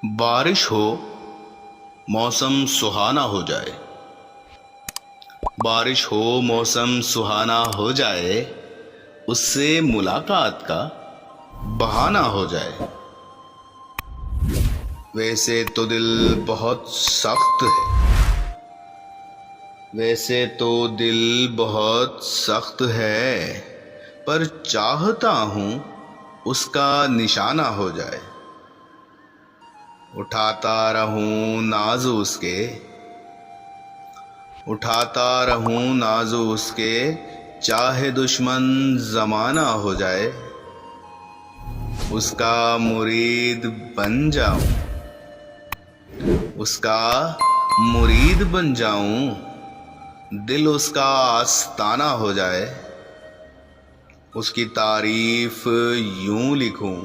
बारिश हो, मौसम सुहाना हो जाए। बारिश हो, मौसम सुहाना हो जाए, उससे मुलाकात का बहाना हो जाए। वैसे तो दिल बहुत सख्त है, वैसे तो दिल बहुत सख्त है, पर चाहता हूँ उसका निशाना हो जाए। उठाता रहूं नाज़ उसके, उठाता रहूं नाज़ उसके, चाहे दुश्मन ज़माना हो जाए। उसका मुरीद बन जाऊं, उसका मुरीद बन जाऊं, दिल उसका आस्ताना हो जाए। उसकी तारीफ यूं लिखूं